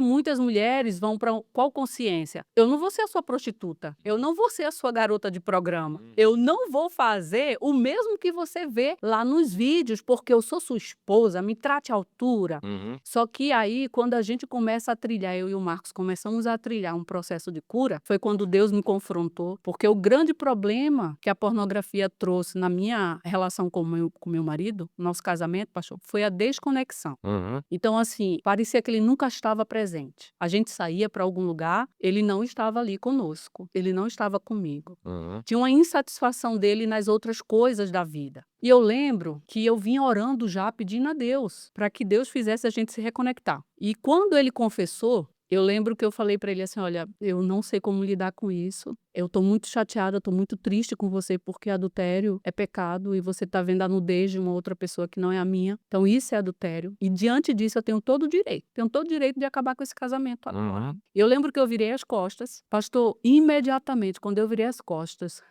Muitas mulheres vão para qual consciência? Eu não vou ser a sua prostituta, eu não vou ser a sua garota de programa, eu não vou fazer o mesmo que você vê lá nos vídeos, porque eu sou sua esposa, me trate à altura. Uhum. Só que aí, quando a gente começa a trilhar, eu e o Marcos começamos a trilhar um processo de cura, foi quando Deus me confrontou, porque o grande problema que a pornografia trouxe na minha relação com meu marido, nosso casamento, pastor, foi a desconexão. Uhum. Então, assim, parecia que ele nunca estava presente. A gente saía para algum lugar, ele não estava ali conosco, ele não estava comigo. Uhum. Tinha uma insatisfação dele nas outras coisas da vida. E eu lembro que eu vinha orando já, pedindo a Deus, para que Deus fizesse a gente se reconectar. E quando ele confessou, eu lembro que eu falei para ele assim: olha, eu não sei como lidar com isso. Eu tô muito chateada, tô muito triste com você, porque adultério é pecado e você tá vendo a nudez de uma outra pessoa que não é a minha. Então isso é adultério. E diante disso eu tenho todo o direito de acabar com esse casamento agora. Uhum. Eu lembro que eu virei as costas, pastor, imediatamente, quando eu virei as costas,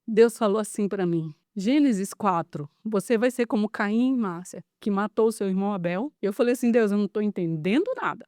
Deus falou assim para mim: Gênesis 4, você vai ser como Caim, Márcia, que matou o seu irmão Abel. Eu falei assim: Deus, eu não estou entendendo nada.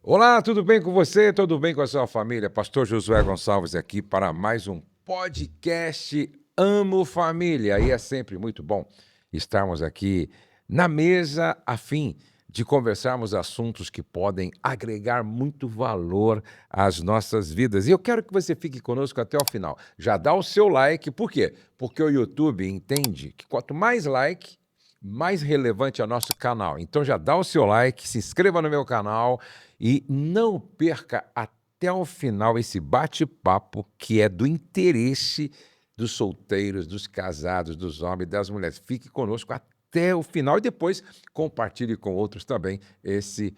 Olá, tudo bem com você? Tudo bem com a sua família? Pastor Josué Gonçalves aqui para mais um podcast Amo Família. E é sempre muito bom estarmos aqui na mesa a fim de conversarmos assuntos que podem agregar muito valor às nossas vidas. E eu quero que você fique conosco até o final. Já dá o seu like, por quê? Porque o YouTube entende que quanto mais like, mais relevante é o nosso canal. Então já dá o seu like, se inscreva no meu canal e não perca até o final esse bate-papo que é do interesse dos solteiros, dos casados, dos homens e das mulheres. Fique conosco até o final e depois compartilhe com outros também esse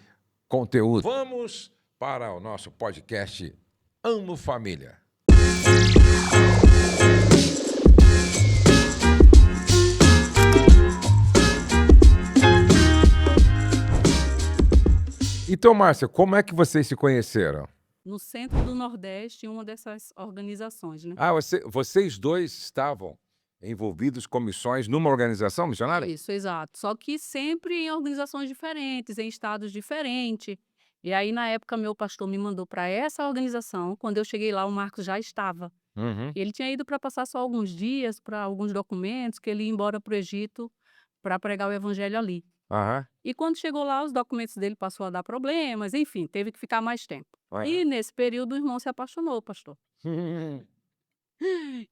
conteúdo. Vamos para o nosso podcast Amo Família. Então, Márcia, como é que vocês se conheceram? No centro do Nordeste, em uma dessas organizações, né? Ah, vocês dois estavam envolvidos com missões numa organização missionária? Isso, exato. Só que sempre em organizações diferentes, em estados diferentes. E aí, na época, meu pastor me mandou para essa organização. Quando eu cheguei lá, o Marcos já estava. Uhum. E ele tinha ido para passar só alguns dias, para alguns documentos, que ele ia embora para o Egito para pregar o evangelho ali. Aham. E quando chegou lá, os documentos dele passou a dar problemas, enfim, teve que ficar mais tempo. Ué. E nesse período o irmão se apaixonou, pastor.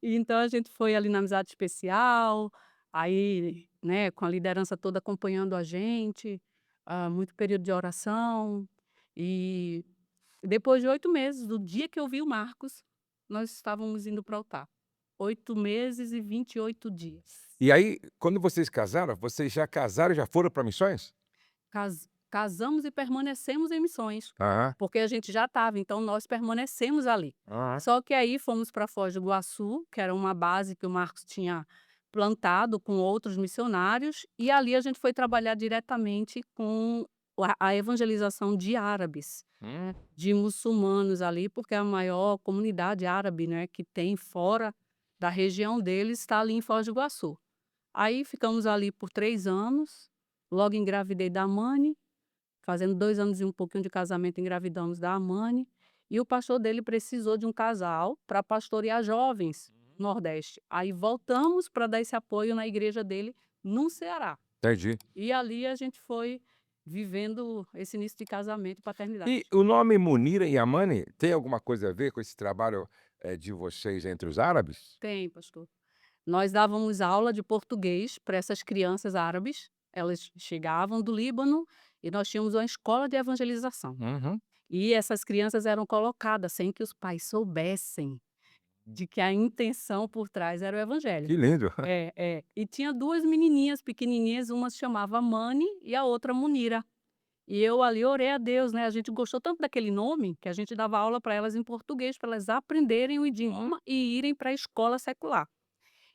E então a gente foi ali na amizade especial, aí, né, com a liderança toda acompanhando a gente, muito período de oração. E depois de 8 meses, do dia que eu vi o Marcos, nós estávamos indo para o altar. 8 meses e 28 dias. E aí, quando vocês casaram, vocês já casaram e já foram para missões? Casamos e permanecemos em missões, Aham. porque a gente já estava, então nós permanecemos ali. Aham. Só que aí fomos para Foz do Iguaçu, que era uma base que o Marcos tinha plantado com outros missionários, e ali a gente foi trabalhar diretamente com a evangelização de árabes, Hum. de muçulmanos ali, porque a maior comunidade árabe, né, que tem fora da região deles está ali em Foz do Iguaçu. Aí ficamos ali por 3 anos, logo engravidei da Mani. Fazendo 2 anos e um pouquinho de casamento, engravidamos da Amani, e o pastor dele precisou de um casal para pastorear jovens no Nordeste. Aí voltamos para dar esse apoio na igreja dele no Ceará. Entendi. E ali a gente foi vivendo esse início de casamento e paternidade. E o nome Munira e Amani tem alguma coisa a ver com esse trabalho de vocês entre os árabes? Tem, pastor. Nós dávamos aula de português para essas crianças árabes, elas chegavam do Líbano e nós tínhamos uma escola de evangelização. Uhum. E essas crianças eram colocadas sem que os pais soubessem de que a intenção por trás era o evangelho. Que lindo. É, é. E tinha 2 menininhas pequenininhas, uma se chamava Mani e a outra Munira. E eu ali orei a Deus, né, a gente gostou tanto daquele nome, que a gente dava aula para elas em português, para elas aprenderem o idioma e irem para a escola secular.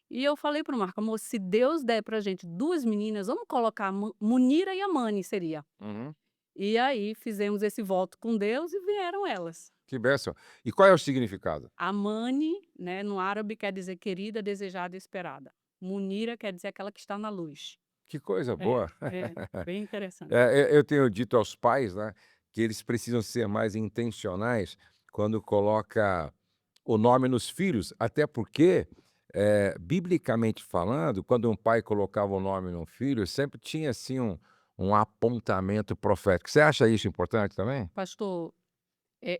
E eu falei para o Marco: "Amor, se Deus der para a gente 2 meninas, vamos colocar Munira e a Mani", seria. Uhum. E aí fizemos esse voto com Deus e vieram elas. Que bênção. E qual é o significado? Amani, né, no árabe quer dizer querida, desejada e esperada. Munira quer dizer aquela que está na luz. Que coisa É, boa. é, bem interessante. Eu tenho dito aos pais, né, que eles precisam ser mais intencionais quando coloca o nome nos filhos, até porque, biblicamente falando, quando um pai colocava o nome num filho, sempre tinha, assim, um apontamento profético. Você acha isso importante também? Pastor,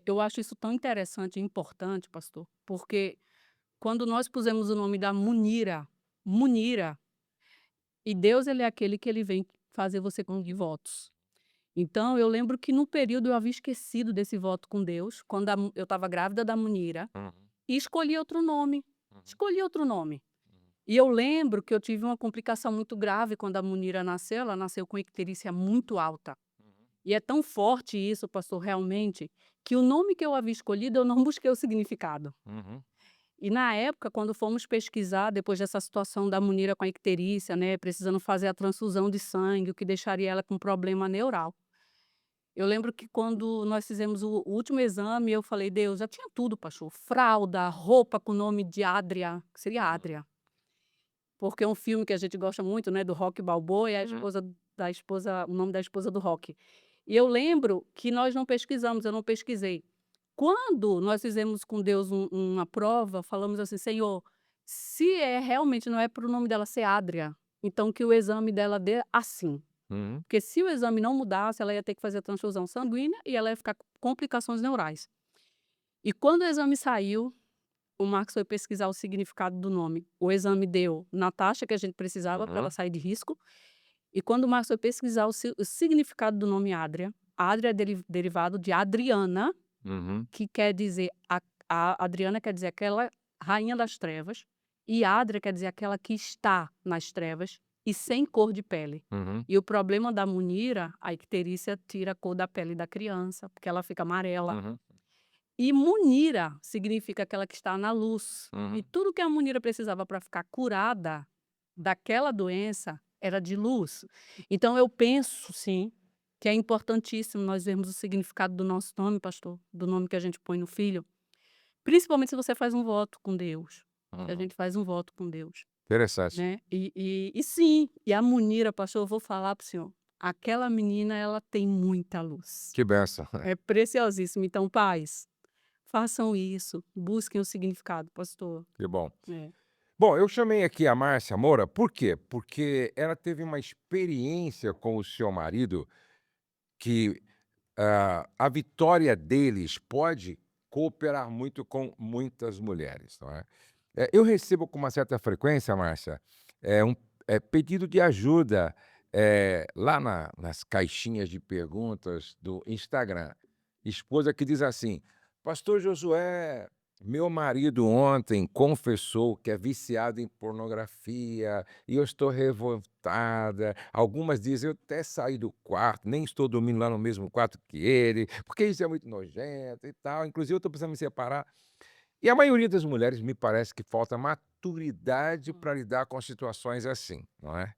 eu acho isso tão interessante e importante, pastor, porque quando nós pusemos o nome da Munira, Munira, e Deus ele é aquele que ele vem fazer você cumprir votos. Então eu lembro que no período eu havia esquecido desse voto com Deus, quando eu estava grávida da Munira, Uhum, e escolhi outro nome, uhum, escolhi outro nome. uhum, E eu lembro que eu tive uma complicação muito grave quando a Munira nasceu, ela nasceu com icterícia muito alta. uhum, E é tão forte isso, pastor, realmente, que o nome que eu havia escolhido, eu não busquei o significado. uhum, E na época, quando fomos pesquisar, depois dessa situação da Munira com a icterícia, né, precisando fazer a transfusão de sangue, o que deixaria ela com problema neural. Eu lembro que quando nós fizemos o último exame, eu falei: "Deus, já tinha tudo, pastor, fralda, roupa com o nome de Adria, que seria uhum, Adria, porque é um filme que a gente gosta muito, né, do Rocky Balboa e a uhum, esposa o nome da esposa do Rocky. E eu lembro que nós não pesquisamos, eu não pesquisei. Quando nós fizemos com Deus uma prova, falamos assim: "Senhor, se realmente não é para o nome dela ser Adria, então que o exame dela dê assim". uhum. Porque se o exame não mudasse, ela ia ter que fazer a transfusão sanguínea e ela ia ficar com complicações neurais. E quando o exame saiu, o Marcos foi pesquisar o significado do nome. O exame deu na taxa que a gente precisava para ela Uhum, sair de risco. E quando o Marcos foi pesquisar o significado do nome Adria, Adria é derivado de Adriana, uhum, que quer dizer a Adriana quer dizer aquela rainha das trevas, e Adria quer dizer aquela que está nas trevas e sem cor de pele. uhum, E o problema da Munira, a icterícia tira a cor da pele da criança, porque ela fica amarela. uhum, E Munira significa aquela que está na luz. E uhum. tudo que a Munira precisava para ficar curada daquela doença era de luz. Então eu penso, sim, que é importantíssimo nós vermos o significado do nosso nome, pastor, do nome que a gente põe no filho, principalmente se você faz um voto com Deus. Se a Uhum. gente faz um voto com Deus, Interessante. né? E sim, e a Munira, pastor, eu vou falar para o senhor, aquela menina, ela tem muita luz. Que benção. É preciosíssimo. Então, pais, façam isso, busquem o significado, pastor. Que bom. É. Bom, eu chamei aqui a Márcia Moura, por quê? Porque ela teve uma experiência com o seu marido que a vitória deles pode cooperar muito com muitas mulheres, não é? Eu recebo com uma certa frequência, Márcia, um pedido de ajuda lá nas caixinhas de perguntas do Instagram. Esposa que diz assim: Pastor Josué, meu marido ontem confessou que é viciado em pornografia e eu estou revoltada. Algumas dizem: eu até saí do quarto, nem estou dormindo lá no mesmo quarto que ele, porque isso é muito nojento e tal. Inclusive, eu estou precisando me separar. E a maioria das mulheres me parece que falta maturidade Hum. para lidar com situações assim, não é?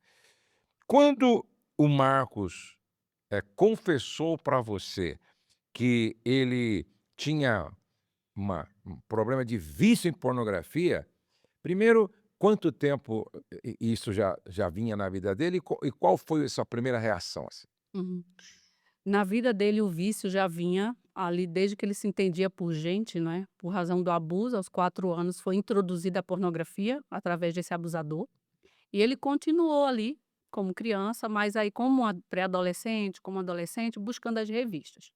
Quando o Marcos confessou para você que ele tinha um problema de vício em pornografia, primeiro, quanto tempo isso já vinha na vida dele e qual foi a sua primeira reação, assim? Uhum. Na vida dele, o vício já vinha ali desde que ele se entendia por gente, né, por razão do abuso, aos 4 anos foi introduzida a pornografia através desse abusador, e ele continuou ali como criança, mas aí como pré-adolescente, como adolescente, buscando as revistas.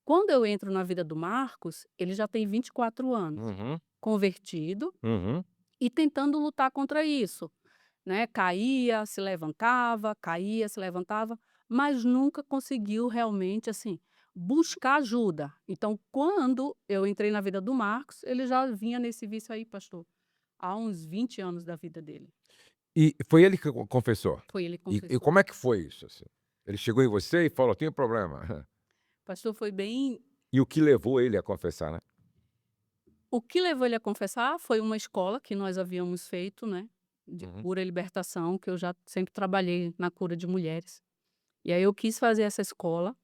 Quando eu entro na vida do Marcos, ele já tem 24 anos, Uhum, convertido uhum, e tentando lutar contra isso, né, caía, se levantava, mas nunca conseguiu realmente, assim, buscar ajuda. Então, quando eu entrei na vida do Marcos, ele já vinha nesse vício aí, pastor, há uns 20 anos da vida dele. e foi ele que confessou? Foi ele que E confessou. como é que foi isso, assim? Ele chegou em você e falou: "Tenho problema". Pastor, foi bem E o que levou ele a confessar, né? o que levou ele a confessar foi uma escola que nós havíamos feito, né, de Uhum, cura e libertação, que eu já sempre trabalhei na cura de mulheres. E aí eu quis fazer essa escola,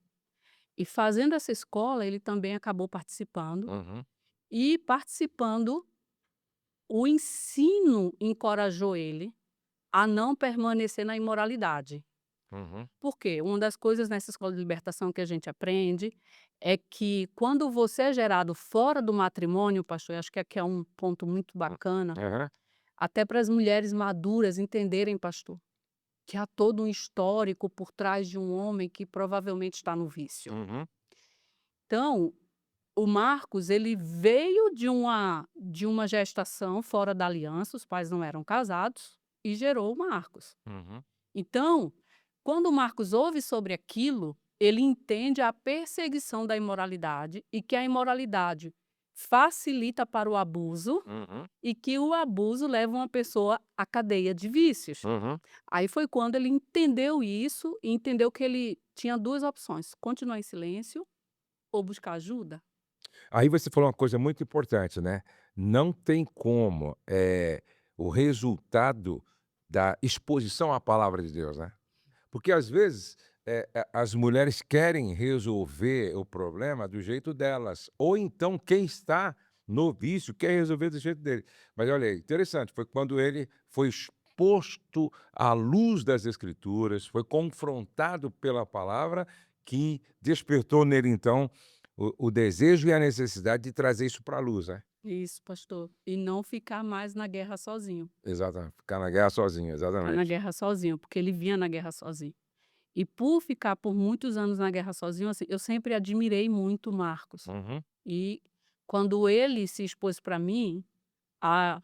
e fazendo essa escola, ele também acabou participando. uhum, E participando, o ensino encorajou ele a não permanecer na imoralidade. Uhum. Por quê? Uma das coisas nessa escola de libertação que a gente aprende é que quando você é gerado fora do matrimônio, pastor, eu acho que aqui é um ponto muito bacana, Aham. até para as mulheres maduras entenderem, pastor, que há todo um histórico por trás de um homem que provavelmente está no vício. Uhum. Então, o Marcos, ele veio de uma gestação fora da aliança, os pais não eram casados, e gerou o Marcos. Uhum. Então, quando o Marcos ouve sobre aquilo, ele entende a perseguição da imoralidade e que a imoralidade facilita para o abuso Uhum. e que o abuso leva uma pessoa à cadeia de vícios. Uhum. Aí foi quando ele entendeu isso e entendeu que ele tinha 2 opções: continuar em silêncio ou buscar ajuda. Aí você falou uma coisa muito importante, né, não tem como, o resultado da exposição à palavra de Deus, né. Porque às vezes, as mulheres querem resolver o problema do jeito delas, ou então quem está no vício quer resolver do jeito dele. Mas olha aí, interessante, foi quando ele foi exposto à luz das escrituras, foi confrontado pela palavra, que despertou nele então o desejo e a necessidade de trazer isso para a luz, né. Isso, pastor. E não ficar mais na guerra sozinho. Exatamente, ficar na guerra sozinho, Ficar na exatamente. guerra sozinho, porque ele vinha na guerra sozinho. E por ficar por muitos anos na guerra sozinho, assim, eu sempre admirei muito o Marcos. Uhum. E quando ele se expôs para mim, ah,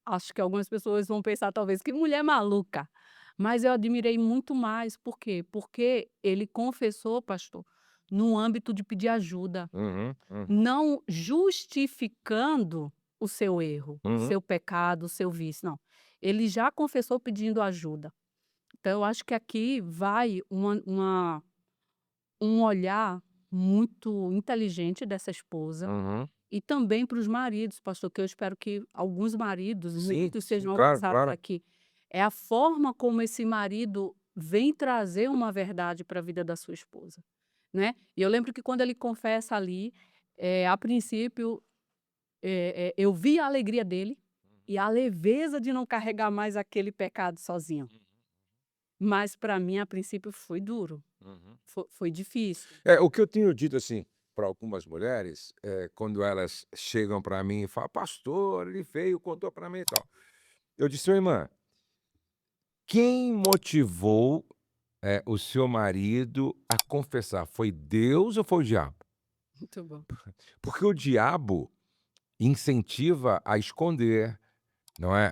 acho que algumas pessoas vão pensar talvez: "Que mulher maluca", mas eu admirei muito mais, por quê? Porque ele confessou, pastor, no âmbito de pedir ajuda, Uhum. Uhum. não justificando o seu erro, Uhum. seu pecado, o seu vício, não. Ele já confessou pedindo ajuda. Então eu acho que aqui vai um olhar muito inteligente dessa esposa Uhum. e também para os maridos, pastor, que eu espero que alguns maridos, Sim, muitos sim, sejam claro, alcançados claro. aqui. É a forma como esse marido vem trazer uma verdade para a vida da sua esposa, né. E eu lembro que quando ele confessa ali, a princípio, eu vi a alegria dele e a leveza de não carregar mais aquele pecado sozinho. Mas para mim, a princípio, foi duro, Uhum. foi difícil. É, o que eu tenho dito, assim, para algumas mulheres, quando elas chegam para mim e falam: "Pastor, ele veio, contou para mim e tal". Eu disse: "Ô irmã, quem motivou, o seu marido a confessar? Foi Deus ou foi o diabo?" Muito bom. Porque o diabo incentiva a esconder, não é,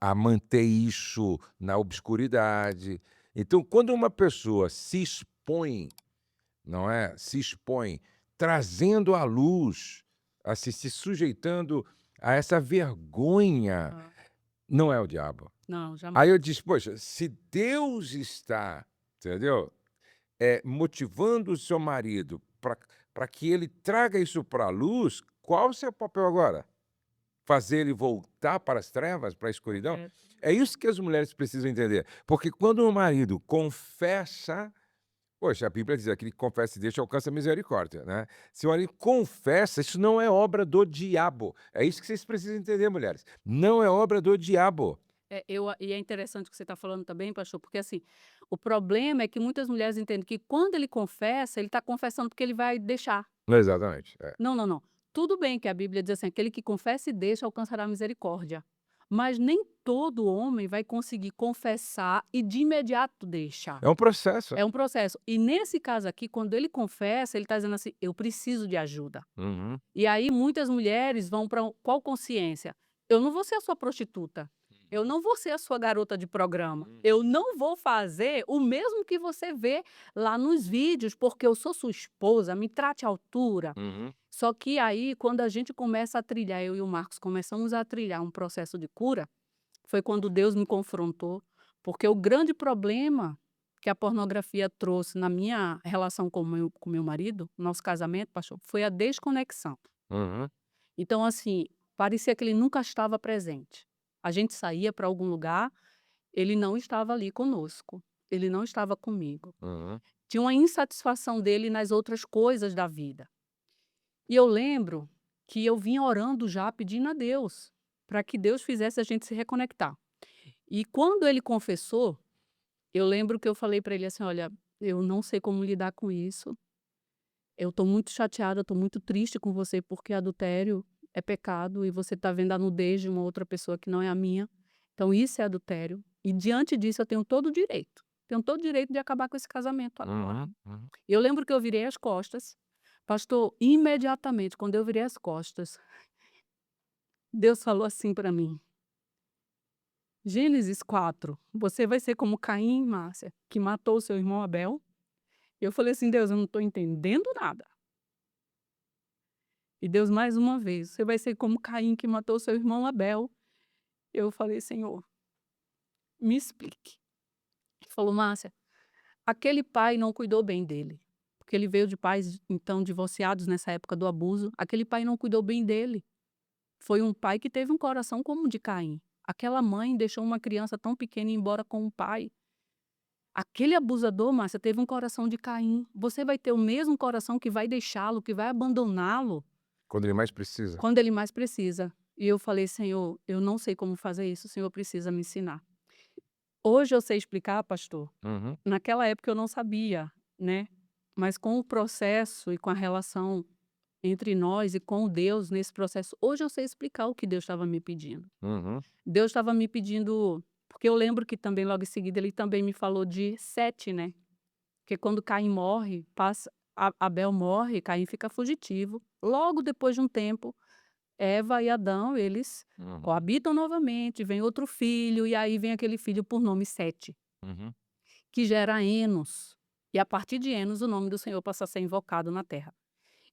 a manter isso na obscuridade. Então, quando uma pessoa se expõe, não é, se expõe trazendo à luz, assim, se sujeitando a essa vergonha, Ah, não é o diabo. não, Aí eu jamais. disse: "Poxa, se Deus está, entendeu, motivando o seu marido para que ele traga isso para a luz, qual o seu papel agora? Fazer ele voltar para as trevas, para a escuridão?" É, É isso que as mulheres precisam entender, porque quando o marido confessa, poxa, a Bíblia diz: "Aquele que confessa e deixa alcança a misericórdia", né. Se o marido confessa, isso não é obra do diabo. É isso que vocês precisam entender, mulheres. Não é obra do diabo. e é interessante o que você está falando também, pastor, porque assim, o problema é que muitas mulheres entendem que quando ele confessa, ele está confessando porque ele vai deixar. Exatamente, é. Não, não, não. Tudo bem que a Bíblia diz assim: aquele que confessa e deixa alcançará misericórdia. Mas nem todo homem vai conseguir confessar e de imediato deixar. É um processo. É um processo. E nesse caso aqui, quando ele confessa, ele está dizendo assim: eu preciso de ajuda. Uhum. E aí muitas mulheres vão para qual consciência? Eu não vou ser a sua prostituta, eu não vou ser a sua garota de programa, eu não vou fazer o mesmo que você vê lá nos vídeos, porque eu sou sua esposa, me trate à altura. Uhum. Só que aí quando a gente começa a trilhar, eu e o Marcos começamos a trilhar um processo de cura, foi quando Deus me confrontou, porque o grande problema que a pornografia trouxe na minha relação com meu marido, nosso casamento, pastor, foi a desconexão. Uhum. Então, assim, parecia que ele nunca estava presente. A gente saía para algum lugar, ele não estava ali conosco, ele não estava comigo. Uhum. Tinha uma insatisfação dele nas outras coisas da vida. E eu lembro que eu vinha orando já, pedindo a Deus, para que Deus fizesse a gente se reconectar. E quando ele confessou, eu lembro que eu falei para ele assim: "Olha, eu não sei como lidar com isso. Eu estou muito chateada, estou muito triste com você, porque adultério é pecado e você está vendo a nudez de uma outra pessoa que não é a minha. Então isso é adultério. E diante disso eu tenho todo o direito de acabar com esse casamento agora". Uhum, uhum. E eu lembro que eu virei as costas. Pastor, imediatamente quando eu virei as costas, Deus falou assim para mim: "Gênesis 4, você vai ser como Caim, Márcia, que matou o seu irmão Abel". E eu falei assim: "Deus, eu não estou entendendo nada". E Deus mais uma vez: "Você vai ser como Caim que matou seu irmão Abel". Eu falei: "Senhor, me explique". Ele falou: "Márcia, aquele pai não cuidou bem dele, porque ele veio de pais, então, divorciados nessa época do abuso. Aquele pai não cuidou bem dele. Foi um pai que teve um coração como o de Caim. Aquela mãe deixou uma criança tão pequena ir embora com um pai. Aquele abusador, Márcia, teve um coração de Caim. Você vai ter o mesmo coração que vai deixá-lo, que vai abandoná-lo Quando ele mais precisa. quando ele mais precisa". E eu falei: "Senhor, eu não sei como fazer isso, o Senhor precisa me ensinar". Hoje eu sei explicar, pastor. Uhum, Naquela época eu não sabia, né, mas com o processo e com a relação entre nós e com Deus nesse processo, hoje eu sei explicar o que Deus estava me pedindo. uhum, Deus estava me pedindo porque eu lembro que também logo em seguida ele também me falou de Sete, né, porque quando Caim morre, passa Abel morre, Caim fica fugitivo. Logo depois de um tempo, Eva e Adão, eles uhum, coabitam novamente, vem outro filho, e aí vem aquele filho por nome Sete, uhum, que gera Enos. E a partir de Enos, o nome do Senhor passa a ser invocado na terra.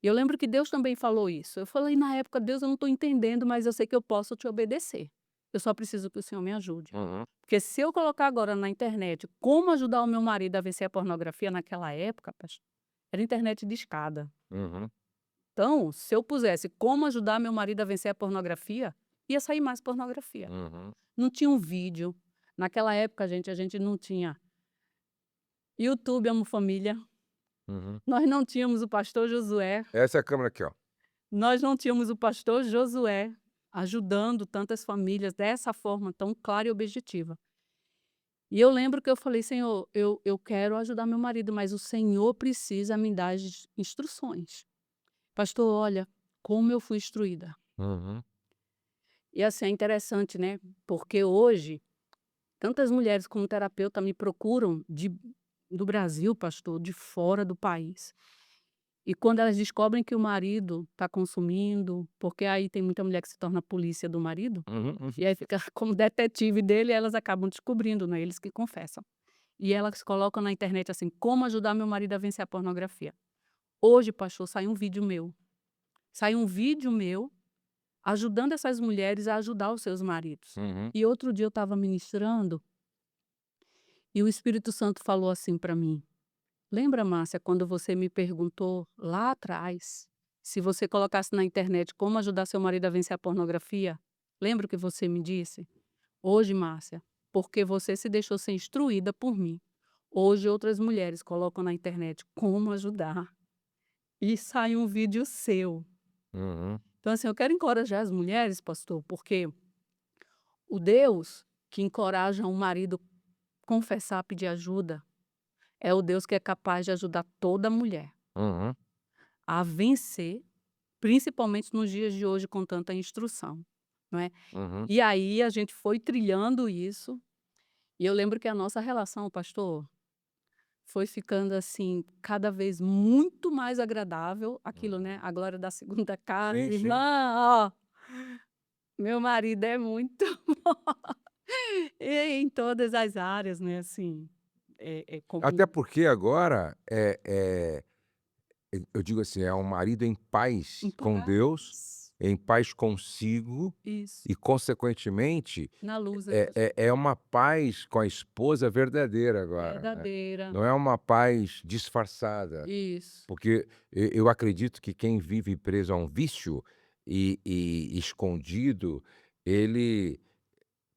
E eu lembro que Deus também falou isso. Eu falei na época: "Deus, eu não estou entendendo, mas eu sei que eu posso te obedecer. Eu só preciso que o Senhor me ajude". uhum, Porque se eu colocar agora na internet como ajudar o meu marido a vencer a pornografia naquela época, era internet de escada. uhum, Então, se eu pusesse como ajudar meu marido a vencer a pornografia, ia sair mais pornografia. uhum, Não tinha um vídeo. Naquela época, gente, a gente não tinha YouTube Amo Família, uhum. nós não tínhamos o pastor Josué, Essa é a câmera aqui, ó. nós não tínhamos o pastor Josué ajudando tantas famílias dessa forma tão clara e objetiva. E eu lembro que eu falei: "Senhor, eu quero ajudar meu marido, mas o Senhor precisa me dar as instruções". Pastor, olha como eu fui instruída. Uhum, E assim, é interessante, né, porque hoje tantas mulheres como terapeuta me procuram do Brasil, pastor, de fora do país. E quando elas descobrem que o marido está consumindo, porque aí tem muita mulher que se torna polícia do marido, uhum, uhum, e aí fica como detetive dele, elas acabam descobrindo, né, eles que confessam. E elas colocam na internet assim: "Como ajudar meu marido a vencer a pornografia". Hoje, pastor, sai um vídeo meu ajudando essas mulheres a ajudar os seus maridos. uhum, E outro dia eu estava ministrando e o Espírito Santo falou assim para mim: "Lembra, Márcia, quando você me perguntou lá atrás, se você colocasse na internet como ajudar seu marido a vencer a pornografia? Lembra o que você me disse? Hoje, Márcia, porque você se deixou ser instruída por mim, hoje outras mulheres colocam na internet como ajudar e sai um vídeo seu". uhum, Então, assim, eu quero encorajar as mulheres, pastor, porque o Deus que encoraja um marido confessar, pedir ajuda, é o Deus que é capaz de ajudar toda mulher uhum, a vencer, principalmente nos dias de hoje com tanta instrução, não é? uhum. E aí a gente foi trilhando isso, e eu lembro que a nossa relação, pastor, foi ficando, assim, cada vez muito mais agradável, aquilo, né, a glória da segunda casa, Sim, sim. irmã, ó, meu marido é muito bom, e em todas as áreas, né, assim, Até como porque agora, eu digo assim, é um marido em em paz com Deus, paz. em paz consigo Isso, e, consequentemente, na luz, né, é pastor. é é uma paz com a esposa verdadeira agora, né. Verdadeira. Não é uma paz disfarçada, Isso. porque eu acredito que quem vive preso a um vício e escondido, ele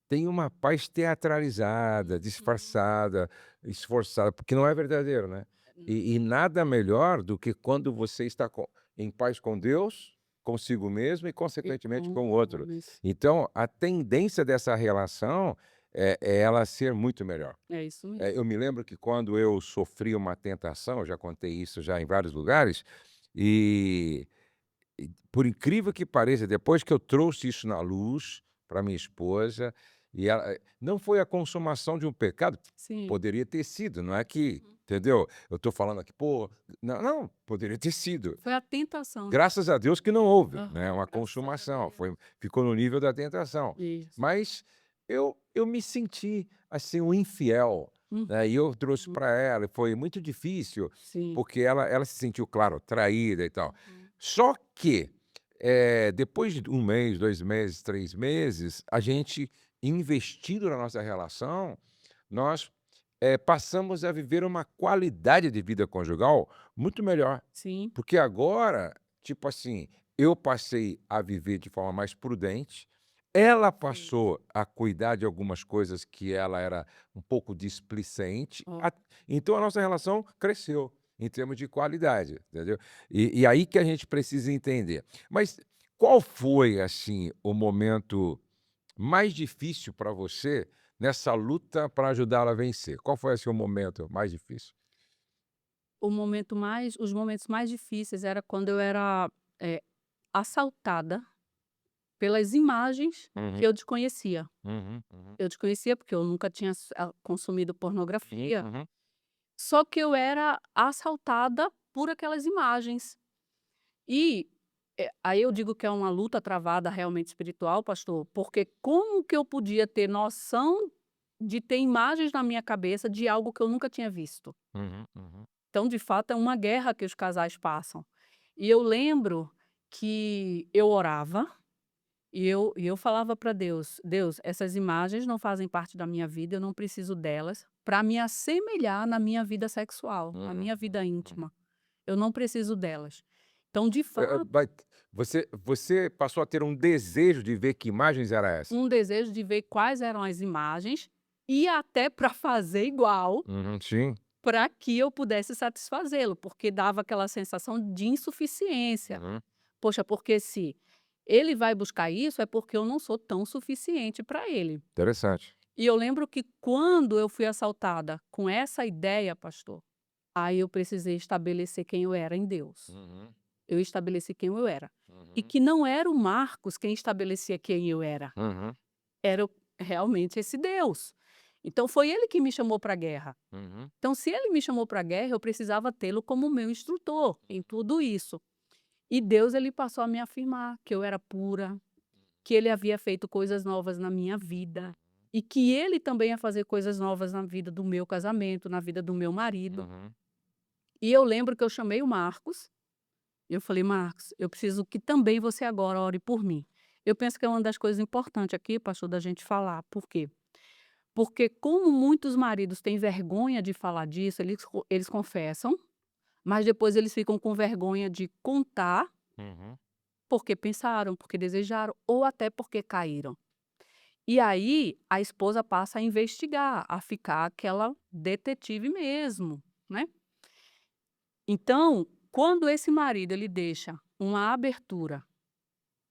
tem uma paz teatralizada, Uhum. disfarçada, esforçada, porque não é verdadeiro, né. E nada melhor do que quando você está em paz com Deus, consigo mesmo e E consequentemente com com o os outro. homens. Então, a tendência dessa relação é ela ser muito melhor. É isso mesmo. Eu me lembro que quando eu sofri uma tentação, eu já contei isso já em vários lugares, e por incrível que pareça, depois que eu trouxe isso na luz para minha esposa, e ela não foi a consumação de um pecado, Sim. poderia ter sido, não é que Uhum. entendeu? Eu estou falando aqui: "Pô", não, poderia ter sido. Foi a tentação. Graças a Deus que não houve, né, Aham, uma graças a consumação, Deus. ficou no nível da tentação. Isso. Mas eu me senti, assim, um infiel, né, e eu trouxe Uhum. para ela, e foi muito difícil, Sim. porque ela se sentiu, claro, traída e tal. Uhum. Só que, depois de 1 mês, 2 meses, 3 meses, a gente, investido na nossa relação, nós, passamos a viver uma qualidade de vida conjugal muito melhor. Sim. Porque agora, tipo assim, eu passei a viver de forma mais prudente, ela Sim. passou a cuidar de algumas coisas que ela era um pouco displicente, Ó. então a nossa relação cresceu em termos de qualidade, entendeu? E aí que a gente precisa entender. Mas qual foi, assim, o momento mais difícil para você nessa luta para ajudá-la a vencer? Qual foi, assim, o momento mais difícil? Os momentos mais difíceis era quando eu era, eh, assaltada pelas imagens que Uhum, eu desconhecia. uhum, uhum, Eu desconhecia, porque eu nunca tinha consumido uhum, pornografia, uhum. só que eu era assaltada por aquelas imagens. E, aí eu digo que é uma luta travada realmente espiritual, pastor, porque como que eu podia ter noção de ter imagens na minha cabeça de algo que eu nunca tinha visto? Uhum, uhum, Então, de fato, é uma guerra que os casais passam. E eu lembro que eu orava e eu falava para Deus: "Deus, essas imagens não fazem parte da minha vida, eu não preciso delas para me assemelhar na minha vida sexual, na uhum, minha vida uhum. íntima. Eu não preciso delas". Então, de fato, Vai você passou a ter um desejo de ver que imagens era essa? um desejo de ver quais eram as imagens e até para fazer igual, Uhum, sim. para que eu pudesse satisfazê-lo, porque dava aquela sensação de insuficiência. Uhum, Poxa, porque se ele vai buscar isso, é porque eu não sou tão suficiente para ele. interessante. E eu lembro que quando eu fui assaltada com essa ideia, pastor, aí eu precisei estabelecer quem eu era em Deus. Uhum, Eu estabeleci quem eu era. E uhum, que não era o Marcos quem estabelecia quem eu uhum, era realmente esse Deus. Então foi ele que me chamou para a guerra. uhum, Então, se ele me chamou para a guerra, eu precisava tê-lo como meu instrutor em tudo isso. E Deus, ele passou a me afirmar que eu era pura, que ele havia feito coisas novas na minha vida e que ele também ia fazer coisas novas na vida do meu casamento, na vida do meu marido. uhum, E eu lembro que eu chamei o Marcos e eu falei: "Marcos, eu preciso que também você agora ore por mim". Eu penso que é uma das coisas importantes aqui, pastor, da gente falar. Por quê? Porque como muitos maridos têm vergonha de falar disso, eles confessam, mas depois eles ficam com vergonha de contar, uhum, porque pensaram, porque desejaram ou até porque caíram. E aí, a esposa passa a investigar, a ficar aquela detetive mesmo, né. Então, quando esse marido ele deixa uma abertura,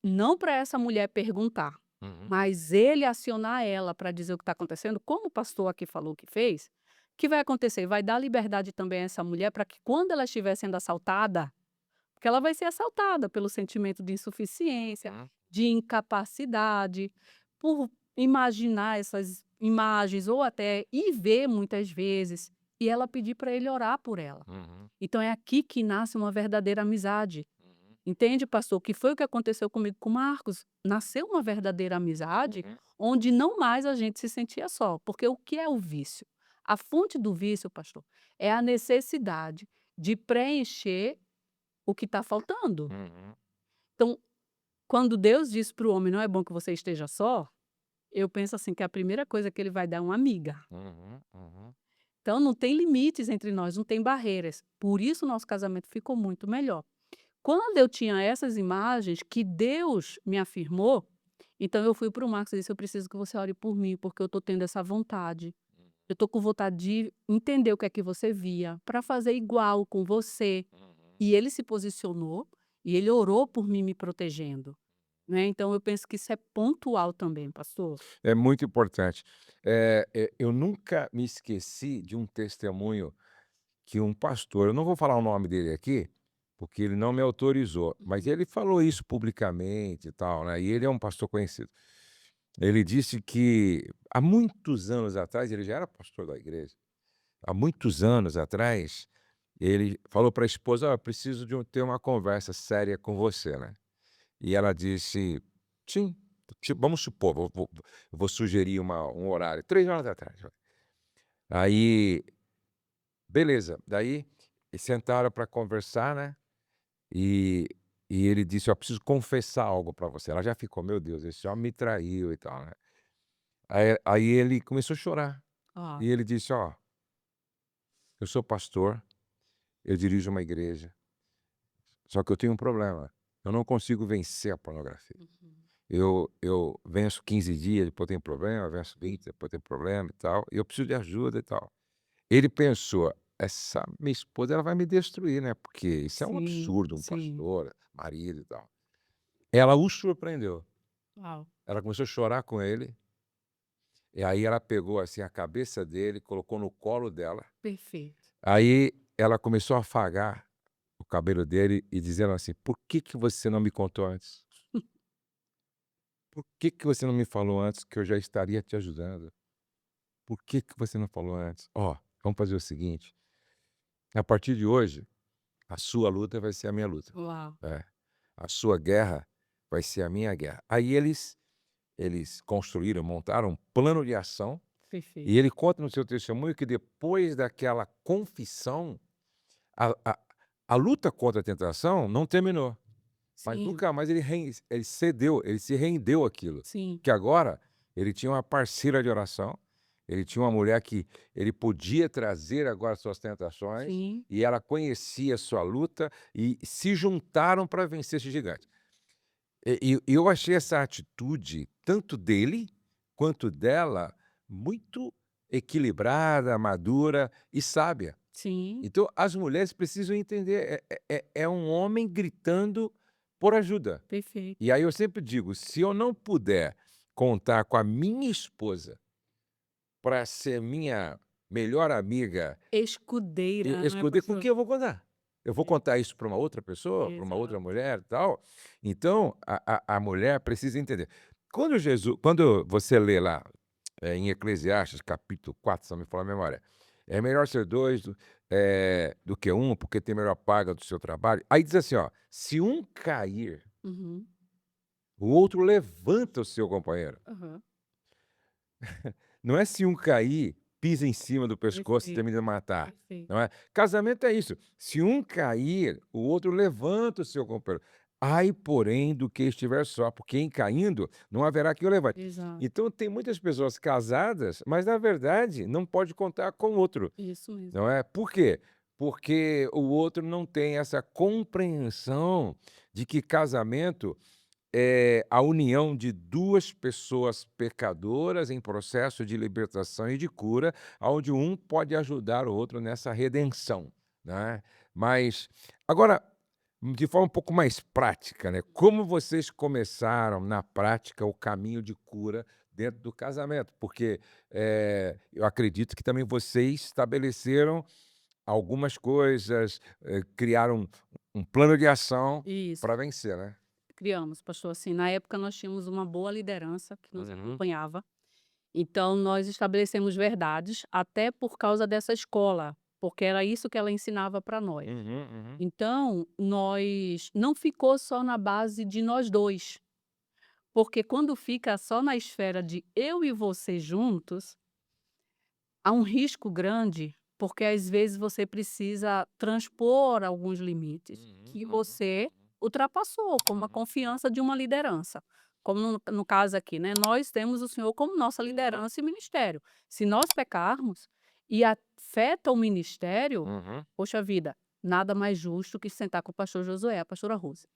não para essa mulher perguntar, uhum, mas ele acionar ela para dizer o que está acontecendo, como o pastor aqui falou que fez, o que vai acontecer? Vai dar liberdade também a essa mulher para que quando ela estiver sendo assaltada, porque ela vai ser assaltada pelo sentimento de insuficiência, uhum, de incapacidade, por imaginar essas imagens ou até ir ver muitas vezes, e ela pedir para ele orar por ela. uhum, Então é aqui que nasce uma verdadeira amizade. uhum, Entende, pastor? Que foi o que aconteceu comigo com o Marcos. Nasceu uma verdadeira amizade, uhum, onde não mais a gente se sentia só. Porque o que é o vício? A fonte do vício, pastor, é a necessidade de preencher o que está faltando. uhum, Então, quando Deus diz para o homem: "Não é bom que você esteja só", eu penso assim, que a primeira coisa que ele vai dar é uma amiga. uhum, uhum, Então não tem limites entre nós, não tem barreiras. Por isso o nosso casamento ficou muito melhor. Quando eu tinha essas imagens que Deus me afirmou, então eu fui para o Marcos e disse: "Eu preciso que você ore por mim, porque eu estou tendo essa vontade. Eu estou com vontade de entender o que é que você via, para fazer igual com você". uhum, E ele se posicionou, e ele orou por mim me protegendo. né. Então eu penso que isso é pontual também, pastor. É muito importante. Eu nunca me esqueci de um testemunho que um pastor, eu não vou falar o nome dele aqui, porque ele não me autorizou, mas Uhum. ele falou isso publicamente e tal, né, e ele é um pastor conhecido. Ele disse que há muitos anos atrás, ele já era pastor da igreja, há muitos anos atrás, ele falou para a esposa: "Ó, eu preciso ter uma conversa séria com você, né". E ela disse: "Sim, vamos supor, eu vou sugerir um horário", 3 horas da tarde. Aí, beleza, daí eles sentaram para conversar, né, e e ele disse: "Eu preciso confessar algo para você". Ela já ficou: "Meu Deus, esse homem me traiu e tal, né". Aí ele começou a chorar, Ah, e ele disse: "Ó, eu sou pastor, eu dirijo uma igreja, só que eu tenho um problema, eu não consigo vencer a pornografia. uhum. Eu venço 15 dias, depois tem problema, venço 20, depois tem problema e tal, e eu preciso de ajuda e tal". Ele pensou: "Essa minha esposa, ela vai me destruir, né, porque isso é um Sim, absurdo, um sim. pastor, marido e tal". Ela o surpreendeu, Uau, ela começou a chorar com ele, e aí ela pegou, assim, a cabeça dele, colocou no colo dela, perfeito. aí ela começou a afagar o cabelo dele e dizendo assim: "Por que que você não me contou antes? Por que que você não me falou antes que eu já estaria te ajudando? Por que que você não falou antes? Ó, vamos fazer o seguinte, a partir de hoje, a sua luta vai ser a minha luta. Uau, É. A sua guerra vai ser a minha guerra". Aí eles construíram, montaram um plano de ação, perfeito. e ele conta no seu testemunho que depois daquela confissão, a a a luta contra a tentação não terminou, mas Sim, nunca mais ele cedeu, ele se rendeu àquilo. sim, Que agora ele tinha uma parceira de oração, ele tinha uma mulher que ele podia trazer agora suas tentações, sim. e ela conhecia a sua luta, e se juntaram para vencer esse gigante. E eu achei essa atitude, tanto dele quanto dela, muito equilibrada, madura e sábia. Sim, Então as mulheres precisam entender, é um homem gritando por ajuda. perfeito. E aí eu sempre digo: se eu não puder contar com a minha esposa para ser minha melhor amiga, Escudeira, né, esconder, com pastor? quem eu vou contar? Eu vou É, contar isso para uma outra pessoa, para uma outra exato. mulher e tal? Então a mulher precisa entender. Quando você lê lá, em Eclesiastes capítulo 4, se não me falha a memória, é melhor ser 2 do que um, porque tem melhor paga do seu trabalho. Aí diz assim, ó: "Se um cair, Uhum. o outro levanta o seu companheiro". Aham. Não é se um cair, pisa em cima do pescoço e Perfeito, termina de matar, perfeito. não é? Casamento é isso, se um cair, o outro levanta o seu companheiro. Ai, porém, do que estiver só, porque em caindo não haverá quem o levante. Exato. Então tem muitas pessoas casadas, mas na verdade não pode contar com o outro, Isso mesmo. não é? Por quê? Porque o outro não tem essa compreensão de que casamento é a união de 2 pessoas pecadoras em processo de libertação e de cura, aonde um pode ajudar o outro nessa redenção, né. Mas agora, de forma um pouco mais prática, né, como vocês começaram na prática o caminho de cura dentro do casamento? Porque, eu acredito que também vocês estabeleceram algumas coisas, criaram um plano de ação Isso. para vencer, né? Criamos, pastor, assim, na época nós tínhamos uma boa liderança que nos Uhum. acompanhava, então nós estabelecemos verdades, até por causa dessa escola, porque era isso que ela ensinava para nós. Uhum, uhum. Então, nós não ficou só na base de nós 2, porque quando fica só na esfera de eu e você juntos, há um risco grande, porque às vezes você precisa transpor alguns limites Uhum, que uhum, você ultrapassou, como a uhum, confiança de uma liderança. Como no caso aqui, né, nós temos o Senhor como nossa liderança e ministério. Se nós pecarmos e afeta o ministério, uhum. poxa vida, nada mais justo que sentar com o pastor Josué, a pastora Rose.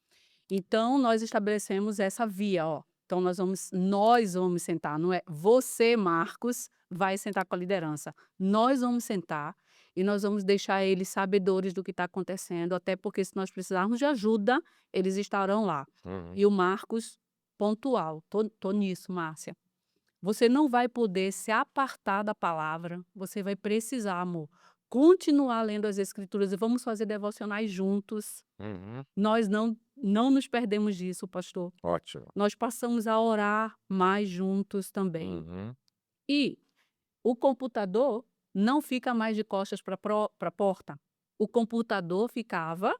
Então nós estabelecemos essa via, ó. Então nós vamos sentar, não é você, Marcos, vai sentar com a liderança. Nós vamos sentar e nós vamos deixar eles sabedores do que está acontecendo, até porque se nós precisarmos de ajuda, eles estarão lá. Uhum. E o Marcos pontual. Tô nisso, Márcia. Você não vai poder se apartar da palavra, você vai precisar, amor, continuar lendo as escrituras e vamos fazer devocionais juntos. Uhum. Nós não nos perdemos disso, pastor. Ótimo. Nós passamos a orar mais juntos também. Uhum. E o computador não fica mais de costas para a porta. O computador ficava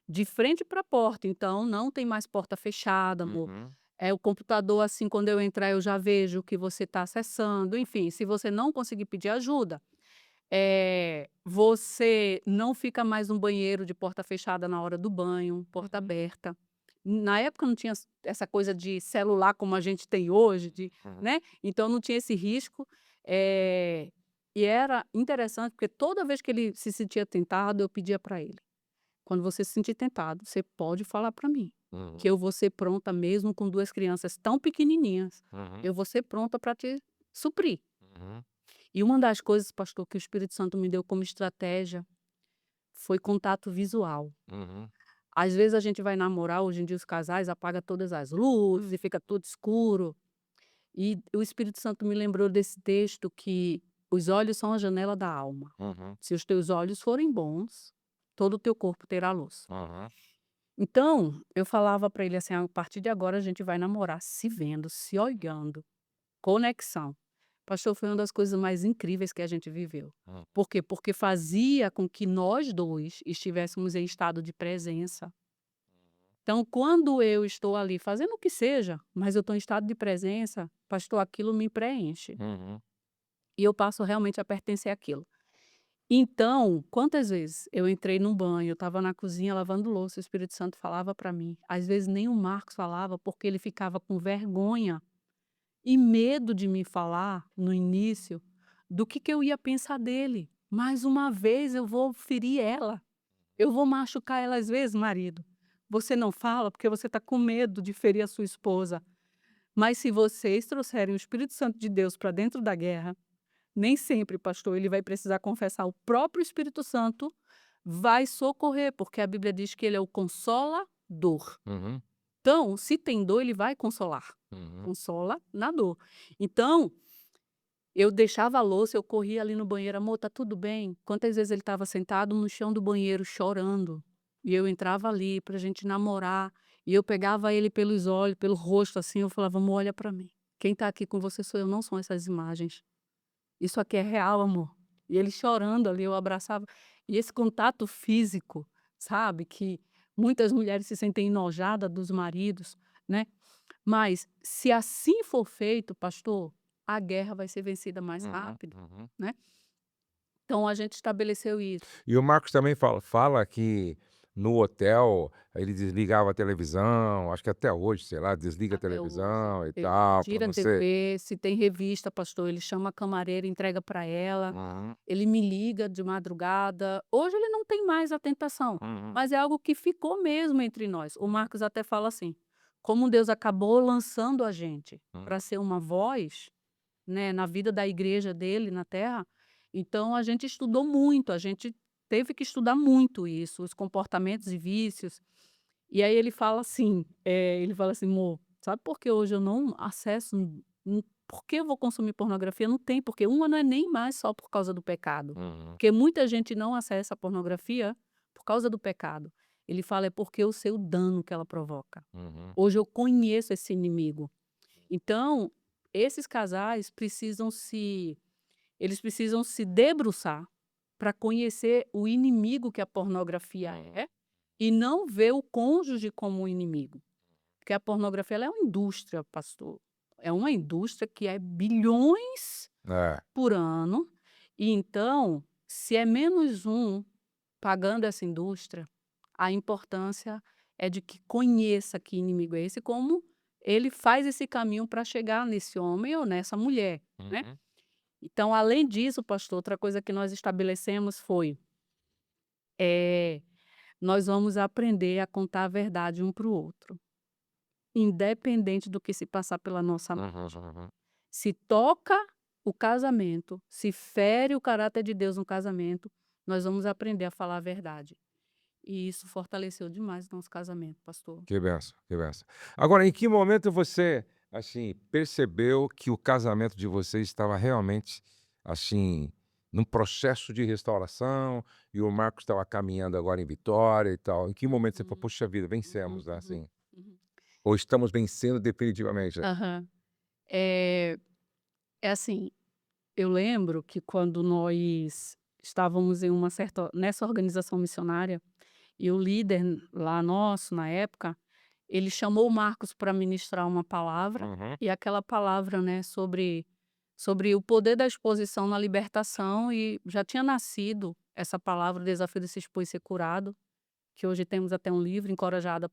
de frente para a porta, então não tem mais porta fechada, amor. Uhum. É o computador, assim, quando eu entrar, eu já vejo o que você está acessando. Enfim, se você não conseguir pedir ajuda, você não fica mais no banheiro de porta fechada na hora do banho, porta Uhum. aberta. Na época não tinha essa coisa de celular como a gente tem hoje, Uhum. né? Então não tinha esse risco. E era interessante porque toda vez que ele se sentia tentado, eu pedia para ele: quando você se sentir tentado, você pode falar para mim, Uhum. que eu vou ser pronta mesmo com duas crianças tão pequenininhas. Uhum. Eu vou ser pronta para te suprir. Uhum. E uma das coisas, pastor, que o Espírito Santo me deu como estratégia foi contato visual. Uhum. Às vezes a gente vai namorar, hoje em dia os casais apagam todas as luzes e fica tudo escuro. E o Espírito Santo me lembrou desse texto que os olhos são a janela da alma. Uhum. Se os teus olhos forem bons, todo o teu corpo terá luz. Uhum. Então, eu falava para ele assim: "A partir de agora a gente vai namorar se vendo, se olhando, conexão". Pastor, foi uma das coisas mais incríveis que a gente viveu. Hum. Por quê? Porque fazia com que nós 2 estivéssemos em estado de presença. Então, quando eu estou ali fazendo o que seja, mas eu estou em estado de presença, pastor, aquilo me preenche. Uhum. E eu passo realmente a pertencer àquilo. Então, quantas vezes eu entrei num banho, eu estava na cozinha lavando louça, o Espírito Santo falava para mim. Às vezes nem o Marcos falava, porque ele ficava com vergonha e medo de me falar no início do que eu ia pensar dele. Mais uma vez eu vou ferir ela, eu vou machucar ela às vezes, marido. Você não fala porque você está com medo de ferir a sua esposa. Mas se vocês trouxerem o Espírito Santo de Deus para dentro da guerra, nem sempre, pastor, ele vai precisar confessar. O próprio Espírito Santo vai socorrer, porque a Bíblia diz que ele é o consolador. Uhum. Então, se tem dor, ele vai consolar. Uhum. Consola na dor. Então, eu deixava a louça, eu corria ali no banheiro: "Amor, tá tudo bem?". Quantas vezes ele estava sentado no chão do banheiro chorando, e eu entrava ali pra gente namorar, e eu pegava ele pelos olhos, pelo rosto, assim, eu falava: "Amor, olha pra mim. Quem tá aqui com você sou eu, não são essas imagens. Isso aqui é real, amor". E ele chorando ali, eu abraçava. E esse contato físico, sabe, que muitas mulheres se sentem enojadas dos maridos, né. Mas se assim for feito, pastor, a guerra vai ser vencida mais Uhum. rápido, Uhum. né. Então a gente estabeleceu isso. E o Marcos também fala que no hotel ele desligava a televisão, acho que até hoje, sei lá, desliga a Até hoje. televisão e Ele tal, para tira a você. TV, se tem revista, pastor, ele chama a camareira, entrega para ela, Uhum. ele me liga de madrugada. Hoje ele não tem mais a tentação, Uhum. mas é algo que ficou mesmo entre nós. O Marcos até fala assim: como Deus acabou lançando a gente Uhum. para ser uma voz, né, na vida da igreja dele na terra, então a gente estudou muito, a gente teve que estudar muito isso, os comportamentos e vícios. E aí ele fala assim: "Mô, sabe por que hoje eu não acesso, por que eu vou consumir pornografia? Não tem, porque uma não é nem mais só por causa do pecado, Uhum. porque muita gente não acessa a pornografia por causa do pecado". Ele fala: "É porque eu sei o dano que ela provoca. Uhum. Hoje eu conheço esse inimigo". Então, esses casais precisam se debruçar para conhecer o inimigo que a pornografia Uhum. é, e não ver o cônjuge como um inimigo. Porque a pornografia ela é uma indústria, pastor. É uma indústria que é bilhões É. por ano, e então, se é menos um pagando essa indústria, a importância é de que conheça que inimigo é esse, como ele faz esse caminho para chegar nesse homem ou nessa mulher, né. Uhum. Então, além disso, pastor, outra coisa que nós estabelecemos foi, eh, nós vamos aprender a contar a verdade um para o outro, independente do que se passar pela nossa Uhum. mente. Uhum. Se toca o casamento, se fere o caráter de Deus no casamento, nós vamos aprender a falar a verdade. E isso fortaleceu demais nosso casamento, pastor. Que benção, que benção. Agora, em que momento você, assim, percebeu que o casamento de vocês estava realmente, assim, num processo de restauração e o Marcos estava caminhando agora em vitória e tal? Em que momento você falou: Uhum, "Puxa vida, uhum, vencemos", né, uhum, assim? uhum. Ou estamos vencendo definitivamente? Aham. Eh, é assim, eu lembro que quando nós estávamos em uma certa nessa organização missionária, e o líder lá nosso, na época, ele chamou o Marcos para ministrar uma palavra, Uhum. e aquela palavra, né, sobre o poder da exposição na libertação, e já tinha nascido essa palavra, o desafio de se expor e ser curado, que hoje temos até um livro, encorajados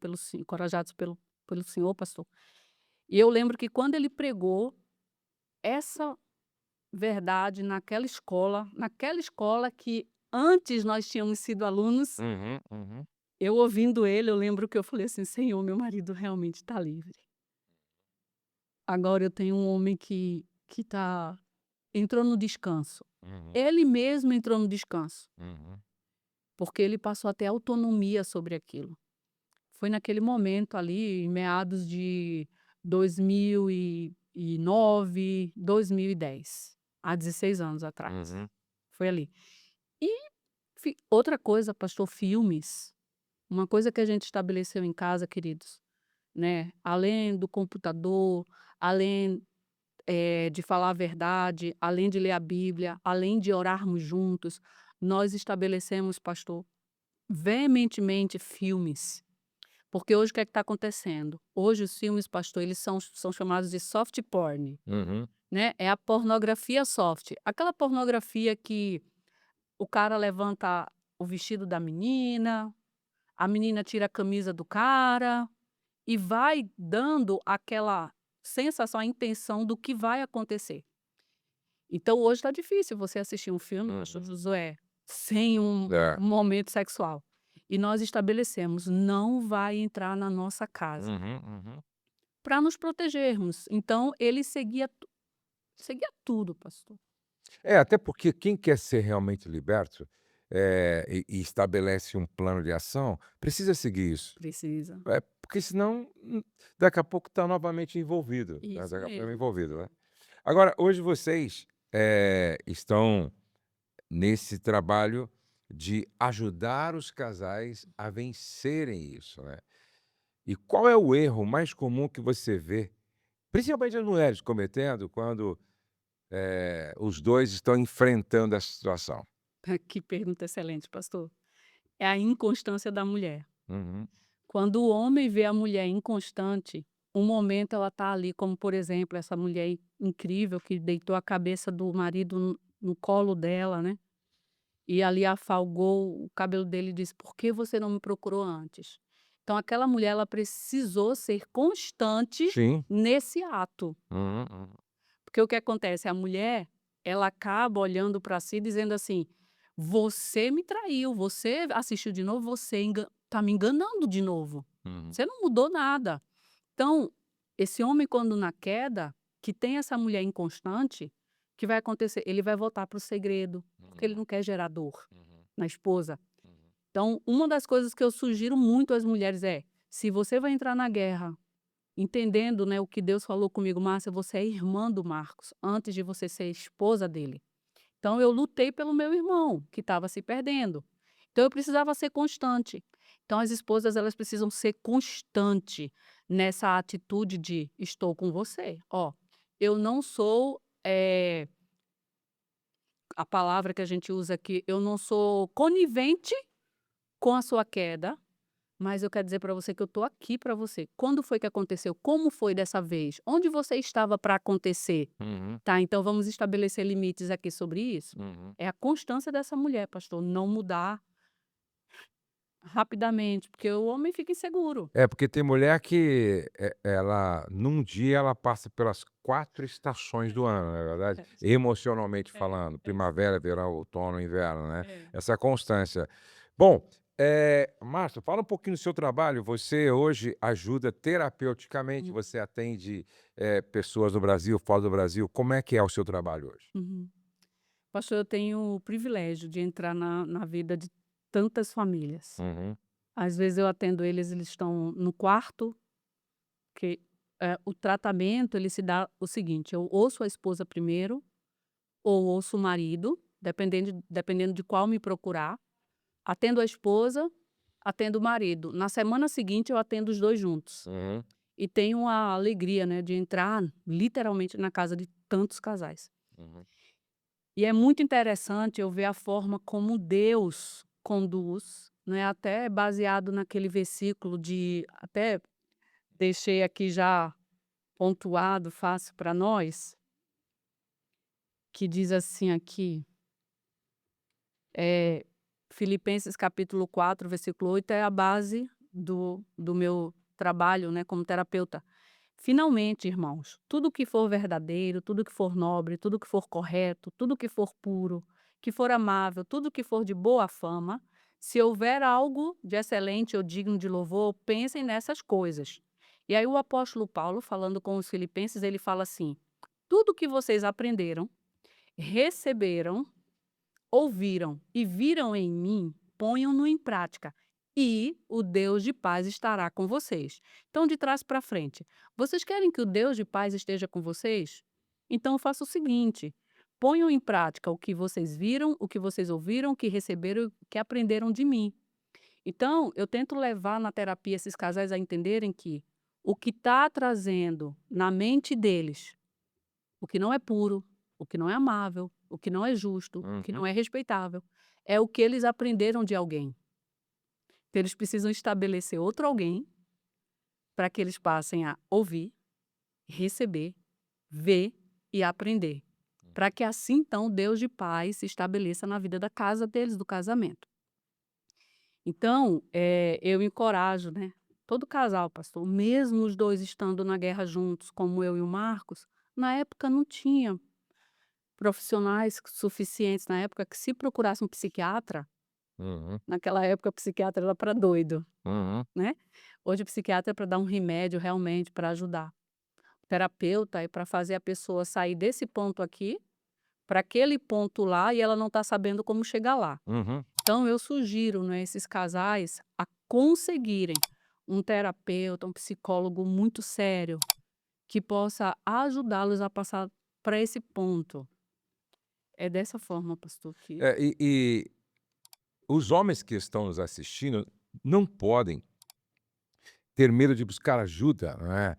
pelo senhor, pastor. E eu lembro que quando ele pregou essa verdade naquela escola que antes nós tínhamos sido alunos, Uhum, uhum. eu ouvindo ele, eu lembro que eu falei assim: "Senhor, meu marido realmente está livre. Agora eu tenho um homem que entrou no descanso". Uhum, Ele mesmo entrou no descanso, uhum. porque ele passou a ter autonomia sobre aquilo. Foi naquele momento ali, em meados de 2009, 2010, há 16 anos atrás. Uhum. Foi ali. E outra coisa, pastor, filmes. Uma coisa que a gente estabeleceu em casa, queridos, né, além do computador, além, de falar a verdade, além de ler a Bíblia, além de orarmos juntos, nós estabelecemos, pastor, veementemente filmes. Porque hoje o que é que está acontecendo? Hoje os filmes, pastor, eles são chamados de soft porn, Uhum. né, é a pornografia soft. Aquela pornografia que o cara levanta o vestido da menina, a menina tira a camisa do cara, e vai dando aquela sensação, a intenção do que vai acontecer. Então hoje está difícil você assistir um filme, pastor Uhum. Josué, sem um É. momento sexual. E nós estabelecemos, não vai entrar na nossa casa, Uhum, uhum. para nos protegermos. Então ele seguia tudo, pastor. É, até porque quem quer ser realmente liberto, e estabelece um plano de ação, precisa seguir isso. Precisa. Porque senão, daqui a pouco está novamente envolvido, né, Isso daqui a pouco mesmo. envolvido, né. Agora, hoje vocês, estão nesse trabalho de ajudar os casais a vencerem isso, né. E qual é o erro mais comum que você vê, principalmente as mulheres cometendo, quando, os 2 estão enfrentando essa situação? Que pergunta excelente, pastor. É a inconstância da mulher. Uhum. Quando o homem vê a mulher inconstante, um momento ela tá ali, como por exemplo, essa mulher incrível que deitou a cabeça do marido no colo dela, né, e ali afagou o cabelo dele e disse: "Por que você não me procurou antes?". Então aquela mulher, ela precisou ser constante Sim. nesse ato, Uhum, uhum. porque o que acontece, a mulher, ela acaba olhando para si dizendo assim: "Você me traiu, você assistiu de novo, você tá me enganando de novo, Uhum. você não mudou nada". Então, esse homem quando na queda, que tem essa mulher inconstante, o que vai acontecer? Ele vai voltar para o segredo, porque ele Uhum, não quer gerar dor uhum, na esposa. uhum. Então, uma das coisas que eu sugiro muito às mulheres é: se você vai entrar na guerra, entendendo, né, o que Deus falou comigo: "Márcia, você é irmã do Marcos, antes de você ser esposa dele". Então eu lutei pelo meu irmão, que estava se perdendo. Então eu precisava ser constante. Então as esposas, elas precisam ser constante nessa atitude de: "Estou com você, ó, eu não sou, a palavra que a gente usa aqui, eu não sou conivente com a sua queda, mas eu quero dizer para você que eu estou aqui para você. Quando foi que aconteceu? Como foi dessa vez? Onde você estava para acontecer?". Uhum, Tá, então vamos estabelecer limites aqui sobre isso. uhum. É a constância dessa mulher, pastor, não mudar rapidamente, porque o homem fica inseguro. É, porque tem mulher que, ela num dia ela passa pelas 4 estações do ano, não é verdade? É, Emocionalmente é, falando, é, primavera, verão, outono, inverno, né, é. essa constância. Bom, Márcio, fala um pouquinho do seu trabalho. Você hoje ajuda terapeuticamente, Hum, você atende, pessoas do Brasil, fora do Brasil. Como é que é o seu trabalho hoje? uhum. Pastor, eu tenho o privilégio de entrar na vida de tantas famílias. Uhum. Às vezes eu atendo eles, eles estão no quarto, que o tratamento ele se dá o seguinte: eu ouço a esposa primeiro, ou ouço o marido, dependendo de qual me procurar, atendo a esposa, atendo o marido. Na semana seguinte eu atendo os 2 juntos. Uhum. E tenho a alegria, né, de entrar literalmente na casa de tantos casais. Uhum. E é muito interessante eu ver a forma como Deus conduz, né, até baseado naquele versículo de até deixei aqui já pontuado, fácil para nós, que diz assim aqui, Filipenses capítulo 4 versículo 8 é a base do meu trabalho, né, como terapeuta. Finalmente, irmãos, tudo que for verdadeiro, tudo que for nobre, tudo que for correto, tudo que for puro, que for amável, tudo que for de boa fama, se houver algo de excelente ou digno de louvor, pensem nessas coisas. E aí o apóstolo Paulo, falando com os filipenses, ele fala assim: tudo que vocês aprenderam, receberam, ouviram e viram em mim, ponham-no em prática, e o Deus de paz estará com vocês. Então, de trás para frente, vocês querem que o Deus de paz esteja com vocês? Então, faça o seguinte: ponham em prática o que vocês viram, o que vocês ouviram, o que receberam, o que aprenderam de mim. Então, eu tento levar na terapia esses casais a entenderem que o que está trazendo na mente deles o que não é puro, o que não é amável, o que não é justo, o que Uhum. não é respeitável, é o que eles aprenderam de alguém. Então eles precisam estabelecer outro alguém para que eles passem a ouvir, receber, ver e aprender. Para que assim, então, Deus de paz se estabeleça na vida da casa deles, do casamento. Então, eu encorajo, né, todo casal, pastor, mesmo os 2 estando na guerra juntos, como eu e o Marcos, na época não tinha profissionais suficientes na época que se procurasse um psiquiatra, Uhum. naquela época o psiquiatra era para doido, Uhum. né. Hoje o psiquiatra é para dar um remédio realmente para ajudar. O terapeuta é para fazer a pessoa sair desse ponto aqui, para aquele ponto lá e ela não está sabendo como chegar lá. Uhum. Então eu sugiro, né, esses casais a conseguirem um terapeuta, um psicólogo muito sério, que possa ajudá-los a passar para esse ponto. É dessa forma, pastor, que E os homens que estão nos assistindo não podem ter medo de buscar ajuda, não é?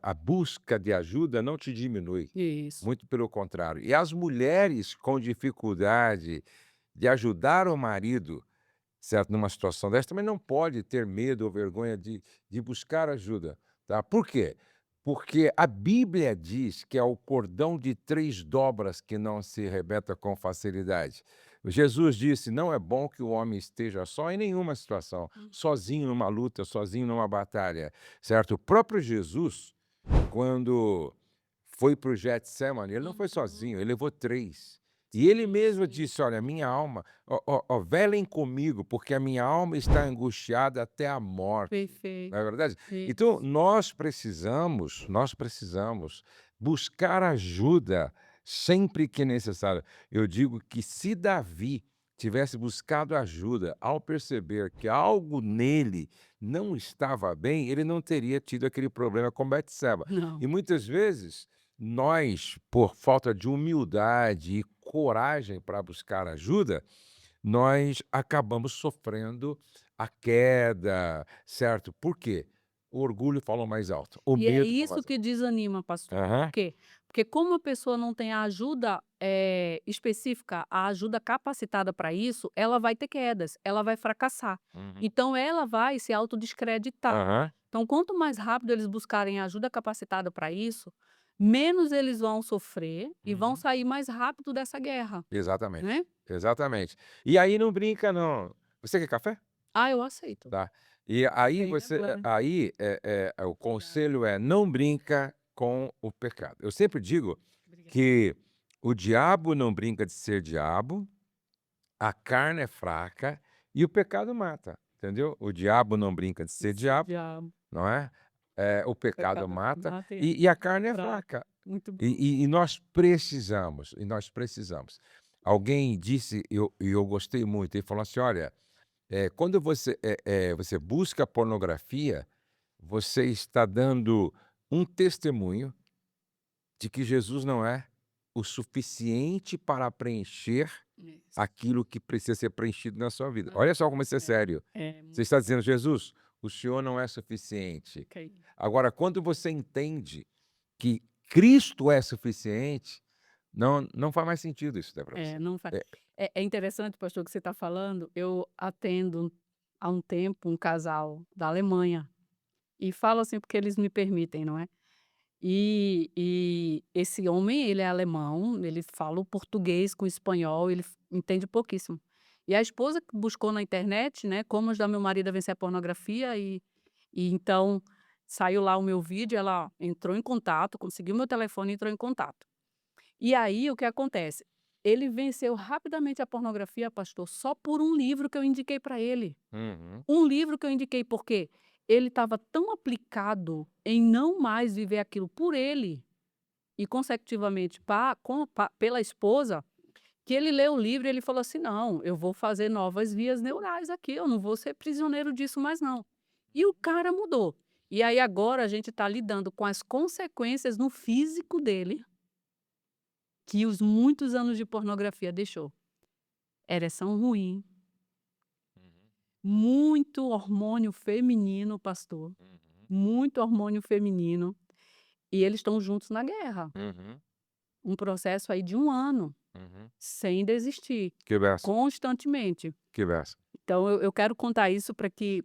A busca de ajuda não te diminui, isso. muito pelo contrário. E as mulheres com dificuldade de ajudar o marido, certo, numa situação dessa, também não pode ter medo ou vergonha de buscar ajuda, tá? Por quê? Porque a Bíblia diz que é o cordão de 3 dobras que não se arrebenta com facilidade. Jesus disse: "Não é bom que o homem esteja só em nenhuma situação, sozinho numa luta, sozinho numa batalha", certo? O próprio Jesus, quando foi para o Getsemane, ele não foi Uhum. sozinho, ele levou 3. E ele Sim, mesmo sim. disse: "Olha, minha alma, ó, velem comigo, porque a minha alma está angustiada até a morte". Não é Perfeito. verdade? Então Isso. nós precisamos buscar ajuda sempre que necessário. Eu digo que se Davi tivesse buscado ajuda ao perceber que algo nele não estava bem, ele não teria tido aquele problema com Betseba. Não. E muitas vezes nós, por falta de humildade e coragem para buscar ajuda, nós acabamos sofrendo a queda, certo? Por quê? O orgulho falou mais alto, o E é medo falou isso mais alto. que desanima, pastor. Por Aham. quê? Porque como a pessoa não tem a ajuda, específica, a ajuda capacitada para isso, ela vai ter quedas, ela vai fracassar. Uhum. Então ela vai se autodescreditar. Aham. Então quanto mais rápido eles buscarem ajuda capacitada para isso, menos eles vão sofrer e vão Uhum. sair mais rápido dessa guerra, Exatamente, né. exatamente. E aí não brinca não. Você quer café? Ah, eu aceito. Tá. E aí Bem você agora. aí, o Obrigada, conselho é: não brinca com o pecado. Eu sempre digo obrigada. que o diabo não brinca de ser diabo, a carne é fraca e o pecado mata, entendeu? O diabo não brinca de ser Esse diabo, diabo, não é? O pecado pecado mata mata e e a carne é fraca. fraca. Muito bom. E nós precisamos, alguém disse, e eu gostei muito, ele falou assim: "Olha, quando você busca pornografia, você está dando um testemunho de que Jesus não é o suficiente para preencher Isso. aquilo que precisa ser preenchido na sua vida". Olha só como isso é sério. Você Muito está dizendo: "Jesus, o Senhor não é suficiente". ok. Agora, quando você entende que Cristo é suficiente, não faz mais sentido isso daí para você. Não faz. É. É interessante, pastor, o que você está falando. Eu atendo há um tempo um casal da Alemanha e falo assim porque eles me permitem, não é? E esse homem, ele é alemão, ele fala o português com espanhol, ele entende pouquíssimo. E a esposa que buscou na internet, né, como ajudar meu marido a vencer a pornografia e então saiu lá o meu vídeo, ela entrou em contato, conseguiu meu telefone e entrou em contato. E aí o que acontece? Ele venceu rapidamente a pornografia, pastor, só por um livro que eu indiquei para ele. Uhum. Um livro que eu indiquei, porque ele estava tão aplicado em não mais viver aquilo por ele e consecutivamente pela esposa, que ele leu o livro e ele falou assim: "Não, eu vou fazer novas vias neurais aqui, eu não vou ser prisioneiro disso mais não". E o cara mudou. E aí agora a gente está lidando com as consequências no físico dele, que os muitos anos de pornografia deixou. Ereção ruim, Uhum. muito hormônio feminino, pastor, Uhum. muito hormônio feminino, e eles estão juntos na guerra. Uhum. Um processo aí de 1 ano, Uhum. sem desistir, Que benção, constantemente. que benção. Então eu quero contar isso para que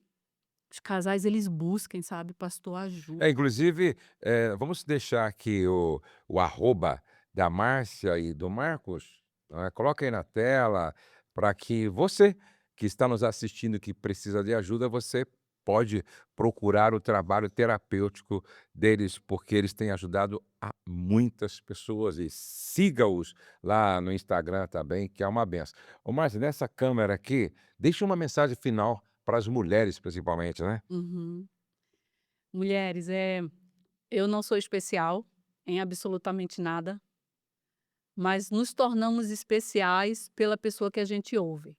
os casais eles busquem, sabe, pastor, É, ajuda. inclusive, vamos deixar aqui o arroba da Márcia e do Marcos, né, coloca aí na tela, para que você que está nos assistindo, que precisa de ajuda, você pode procurar o trabalho terapêutico deles, porque eles têm ajudado a muitas pessoas, e siga-os lá no Instagram também, que é uma benção. Ô Márcia, nessa câmera aqui, deixa uma mensagem final para as mulheres principalmente, né? Uhum. Mulheres, eu não sou especial em absolutamente nada, mas nos tornamos especiais pela pessoa que a gente ouve.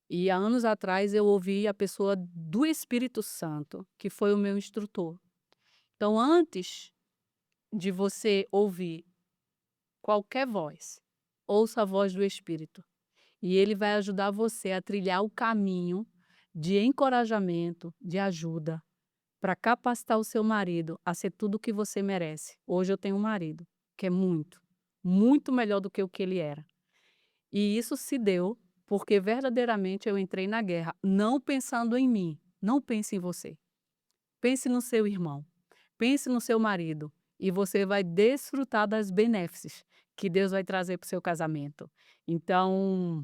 E há anos atrás eu ouvi a pessoa do Espírito Santo, que foi o meu instrutor. Então, antes de você ouvir qualquer voz, ouça a voz do Espírito. E ele vai ajudar você a trilhar o caminho de encorajamento, de ajuda, para capacitar o seu marido a ser tudo o que você merece. Hoje eu tenho um marido que é muito, muito melhor do que o que ele era. E isso se deu porque verdadeiramente eu entrei na guerra, não pensando em mim. Não pense em você. Pense no seu irmão. Pense no seu marido. E você vai desfrutar das benéfices que Deus vai trazer para o seu casamento. Então,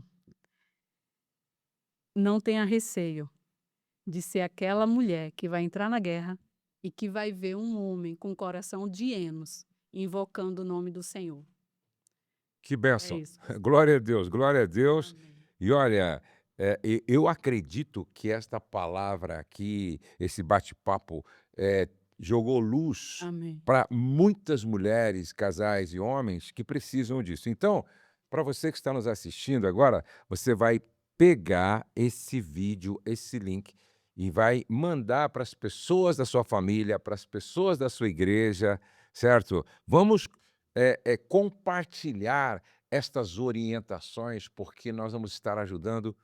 não tenha receio de ser aquela mulher que vai entrar na guerra e que vai ver um homem com coração de Enos invocando o nome do Senhor. Que É bênção. isso, pastor. Glória a Deus, glória a Deus. Amém. E olha, eu acredito que esta palavra aqui, esse bate-papo, jogou luz Amém. para muitas mulheres, casais e homens que precisam disso. Então, para você que está nos assistindo agora, você vai pegar esse vídeo, esse link, e vai mandar para as pessoas da sua família, para as pessoas da sua igreja, certo? Vamos compartilhar estas orientações, porque nós vamos estar ajudando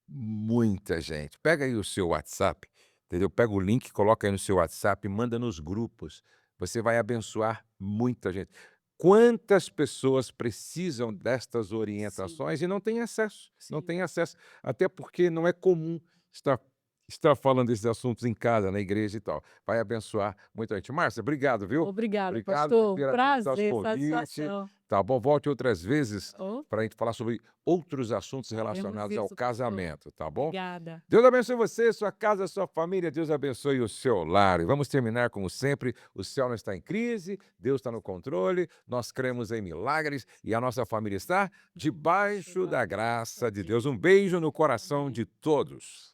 muita gente. Pega aí o seu WhatsApp, entendeu? Pega o link, coloca aí no seu WhatsApp, manda nos grupos. Você vai abençoar muita gente. Quantas pessoas precisam destas Sim, orientações e não têm acesso? Não sim. têm acesso, até porque não é comum estar falando desses assuntos em casa, na igreja e tal. Vai abençoar muita gente. Márcia, obrigado, viu? Obrigada, Obrigado por pastor. ter aceitado o Prazer, convite, satisfação. tá bom? Volte outras vezes Oh, para a gente falar sobre outros assuntos faremos relacionados ao isso, pastor. casamento, tá bom? Obrigada. Deus abençoe você, sua casa, sua família, Deus abençoe o seu lar. E vamos terminar como sempre, o céu não está em crise, Deus está no controle, nós cremos em milagres e a nossa família está debaixo da Da graça graça de de Deus. Um Deus. beijo no coração Amém. de todos.